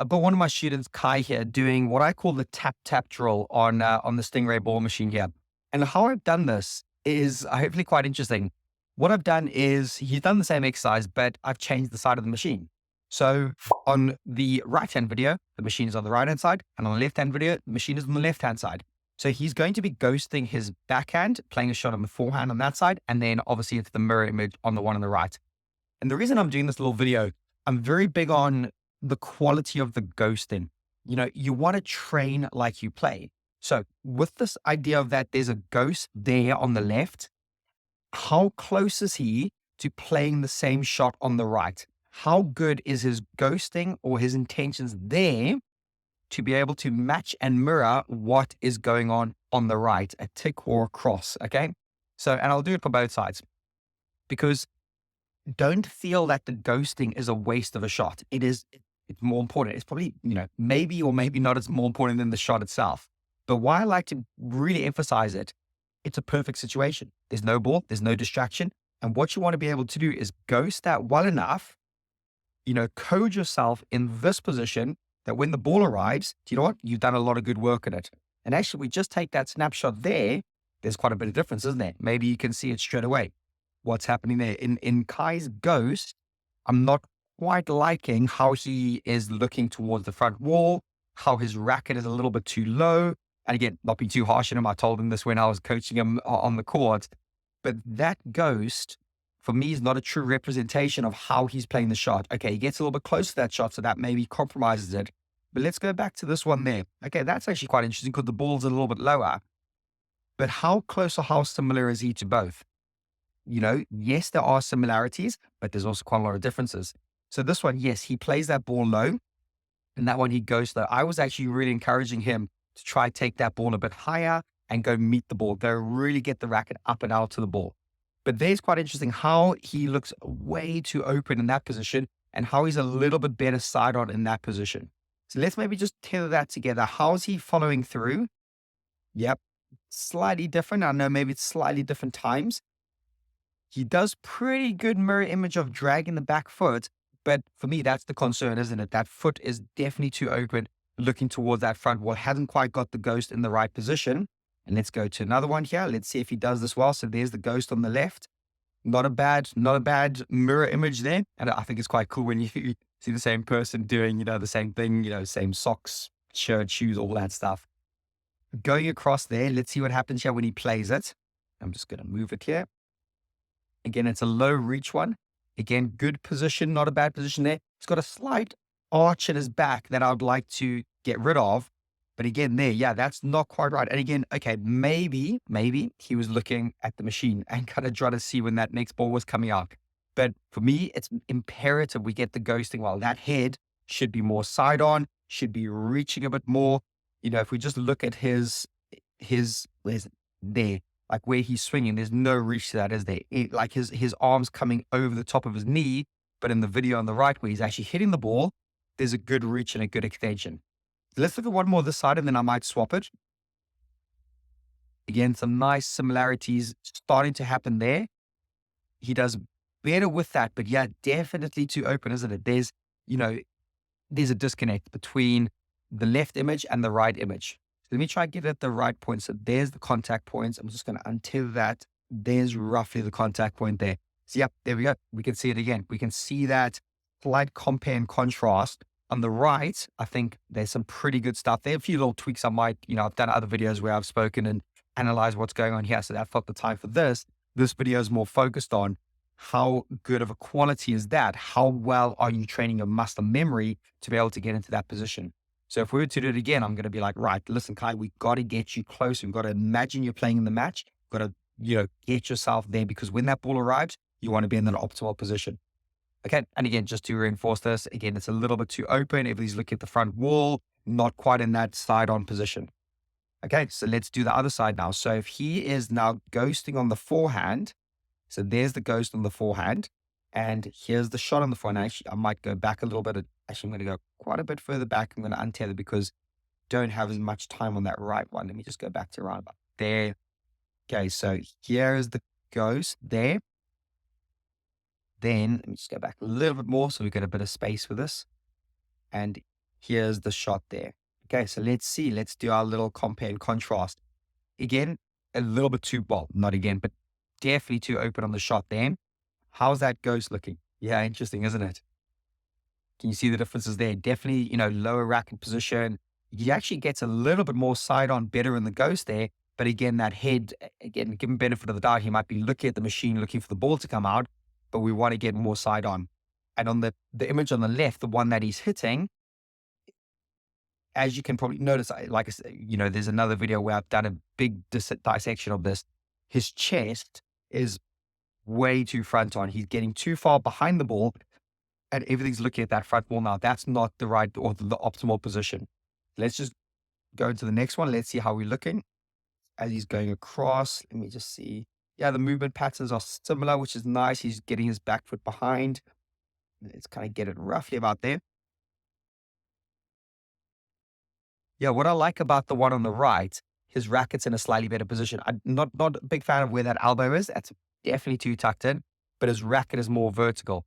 I've got one of my students, Kai, here doing what I call the tap tap drill on the Stingray ball machine here. And how I've done this is hopefully quite interesting. What I've done is he's done the same exercise, but I've changed the side of the machine. So on the right hand video, the machine is on the right hand side, and on the left hand video, the machine is on the left hand side. So he's going to be ghosting his backhand, playing a shot on the forehand on that side, and then obviously it's the mirror image on the one on the right. And the reason I'm doing this little video, I'm very big on the quality of the ghosting. You want to train like you play. So with this idea of that there's a ghost there on the left, how close is he to playing the same shot on the right? How good is his ghosting or his intentions there to be able to match and mirror what is going on the right, a tick or a cross, okay? So, and I'll do it for both sides, because don't feel that the ghosting is a waste of a shot. It's more important. It's probably, maybe or maybe not as more important than the shot itself. But why I like to really emphasize it, it's a perfect situation. There's no ball, there's no distraction. And what you want to be able to do is ghost that well enough, code yourself in this position that when the ball arrives, you know what? You've done a lot of good work in it. And actually, we just take that snapshot there. There's quite a bit of difference, isn't there? Maybe you can see it straight away. What's happening there in Kai's ghost, I'm not quite liking how he is looking towards the front wall, how his racket is a little bit too low. And again, not be too harsh on him. I told him this when I was coaching him on the court, but that ghost for me is not a true representation of how he's playing the shot. Okay, he gets a little bit close to that shot, so that maybe compromises it. But let's go back to this one there. Okay, that's actually quite interesting because the ball's a little bit lower. But how close or how similar is he to both? Yes, there are similarities, but there's also quite a lot of differences. So this one, yes, he plays that ball low, and that one he goes low. I was actually really encouraging him to try take that ball a bit higher and go meet the ball, go really get the racket up and out to the ball. But there's quite interesting how he looks way too open in that position and how he's a little bit better side on in that position. So let's maybe just tether that together. How's he following through? Yep, slightly different. I know maybe it's slightly different times. He does pretty good mirror image of dragging the back foot, but for me, that's the concern, isn't it? That foot is definitely too open, looking towards that front wall, hasn't quite got the ghost in the right position. And let's go to another one here. Let's see if he does this well. So there's the ghost on the left. Not a bad mirror image there. And I think it's quite cool when you see the same person doing, the same thing, same socks, shirt, shoes, all that stuff. Going across there, let's see what happens here when he plays it. I'm just going to move it here. Again, it's a low reach one. Again, good position, not a bad position there. He's got a slight arch in his back that I would like to get rid of. But again, there, yeah, that's not quite right. And again, okay, maybe he was looking at the machine and kind of trying to see when that next ball was coming out. But for me, it's imperative we get the ghosting well. That head should be more side on, should be reaching a bit more. If we just look at his, where's it? There, like where he's swinging, there's no reach to that, is there? Like his arms coming over the top of his knee, but in the video on the right where he's actually hitting the ball, there's a good reach and a good extension. Let's look at one more this side and then I might swap it. Again, some nice similarities starting to happen there. He does better with that, but yeah, definitely too open, isn't it? There's a disconnect between the left image and the right image. Let me try and get it at the right point. So there's the contact points. I'm just going to untether that. There's roughly the contact point there. So yep, there we go. We can see it again. We can see that slight compare and contrast. On the right, I think there's some pretty good stuff there. A few little tweaks I might, I've done other videos where I've spoken and analyzed what's going on here. So that's not the time for this. This video is more focused on how good of a quality is that? How well are you training your muscle memory to be able to get into that position? So if we were to do it again, I'm going to be like, right, listen, Kai, we've got to get you close. We've got to imagine you're playing in the match. You've got to, get yourself there because when that ball arrives, you want to be in an optimal position. Okay. And again, just to reinforce this, again, it's a little bit too open. If he's looking at the front wall, not quite in that side on position. Okay. So let's do the other side now. So if he is now ghosting on the forehand, so there's the ghost on the forehand. And here's the shot on the forehand. Actually, I might go back a little bit. Actually, I'm going to go quite a bit further back. I'm going to untether because I don't have as much time on that right one. Let me just go back to around about there. Okay, so here is the ghost there. Then let me just go back a little bit more so we get a bit of space for this. And Here's the shot there. Okay, so let's see. Let's do our little compare and contrast. Again, a little bit too, well, not again, but definitely too open on the shot there. How's that ghost looking? Yeah, interesting, isn't it? Can you see the differences there? Definitely, lower racket position. He actually gets a little bit more side on better in the ghost there. But again, that head, again, given benefit of the doubt, he might be looking at the machine, looking for the ball to come out, but we want to get more side on. And on the image on the left, the one that he's hitting, as you can probably notice, like I said, there's another video where I've done a big dissection of this. His chest is way too front on. He's getting too far behind the ball and everything's looking at that front ball now. That's not the right or the optimal position. Let's just go into the next one. Let's see how we're looking as he's going across. Let me just see. Yeah, the movement patterns are similar, which is nice. He's getting his back foot behind. Let's kind of get it roughly about there. Yeah, what I like about the one on the right, his racket's in a slightly better position. I'm not a big fan of where that elbow is. That's definitely too tucked in, but his racket is more vertical.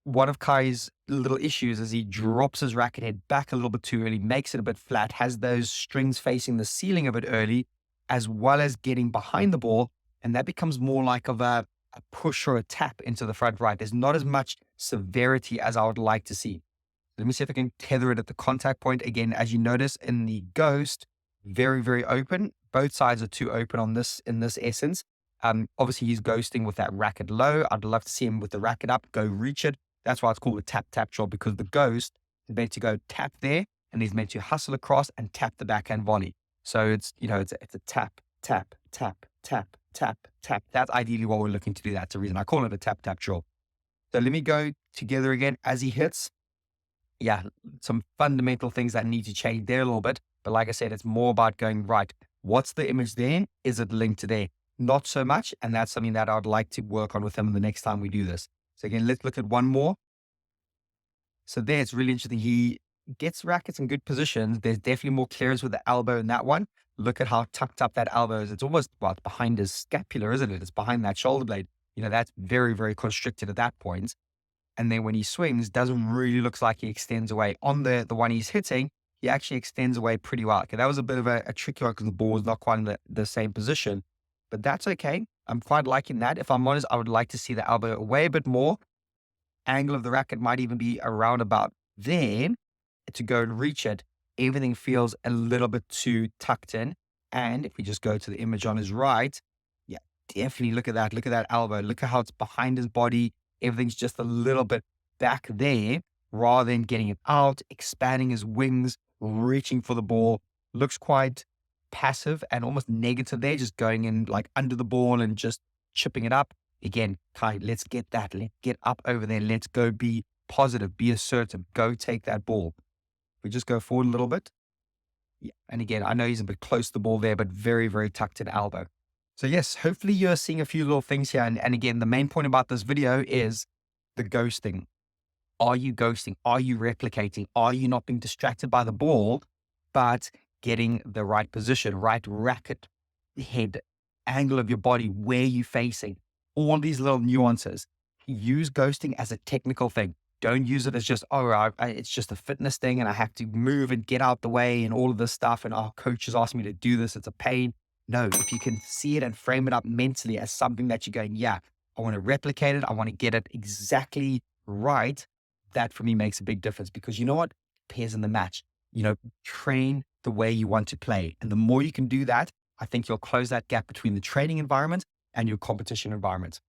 One of Kai's little issues is he drops his racket head back a little bit too early, makes it a bit flat, has those strings facing the ceiling a bit early, as well as getting behind the ball. And that becomes more like of a push or a tap into the front right. There's not as much severity as I would like to see. Let me see if I can tether it at the contact point. Again, as you notice in the ghost, very, very open. Both sides are too open on this, in this essence. Obviously he's ghosting with that racket low. I'd love to see him with the racket up, go reach it. That's why it's called a tap shot, because the ghost is meant to go tap there and he's meant to hustle across and tap the backhand volley. So it's a tap, tap, tap, tap, tap, tap. That's ideally what we're looking to do. That's the reason I call it a tap draw. So let me go together again as he hits. Yeah, some fundamental things that need to change there a little bit. But like I said, it's more about going, right, what's the image there? Is it linked to there? Not so much. And that's something that I'd like to work on with him the next time we do this. So again, let's look at one more. So there, it's really interesting. He gets rackets in good positions. There's definitely more clearance with the elbow in that one. Look at how tucked up that elbow is. It's almost, well, it's behind his scapula, isn't it? It's behind that shoulder blade. That's very, very constricted at that point. And then when he swings, doesn't really look like he extends away. On the one he's hitting, he actually extends away pretty well. Okay, that was a bit of a tricky one because the ball was not quite in the same position. But that's okay. I'm quite liking that. If I'm honest, I would like to see the elbow away a bit more. Angle of the racket might even be around about there to go and reach it. Everything feels a little bit too tucked in. And if we just go to the image on his right, yeah, definitely look at that. Look at that elbow. Look at how it's behind his body. Everything's just a little bit back there rather than getting it out, expanding his wings, reaching for the ball. Looks quite passive and almost negative there, just going in like under the ball and just chipping it up. Again, Kai, let's get that. Let's get up over there. Let's go be positive, be assertive, go take that ball. We just go forward a little bit. Yeah. And again, I know he's a bit close to the ball there, but very, very tucked in elbow. So yes, hopefully you're seeing a few little things here. And again, the main point about this video is the ghosting. Are you ghosting? Are you replicating? Are you not being distracted by the ball, but getting the right position, right racket, head, angle of your body, where you're facing, all these little nuances. Use ghosting as a technical thing. Don't use it as just, it's just a fitness thing and I have to move and get out the way and all of this stuff. And our coach has asked me to do this. It's a pain. No, if you can see it and frame it up mentally as something that you're going, yeah, I want to replicate it. I want to get it exactly right. That for me makes a big difference because you know what? Pairs in the match, train the way you want to play. And the more you can do that, I think you'll close that gap between the training environment and your competition environment.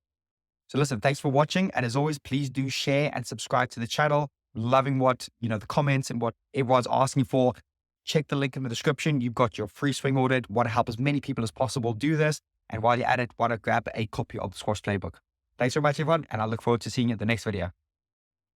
So listen, thanks for watching. And as always, please do share and subscribe to the channel. Loving what, the comments and what everyone's asking for. Check the link in the description. You've got your free swing audit. Want to help as many people as possible do this. And while you're at it, want to grab a copy of the Squash Playbook. Thanks very much, everyone. And I look forward to seeing you in the next video.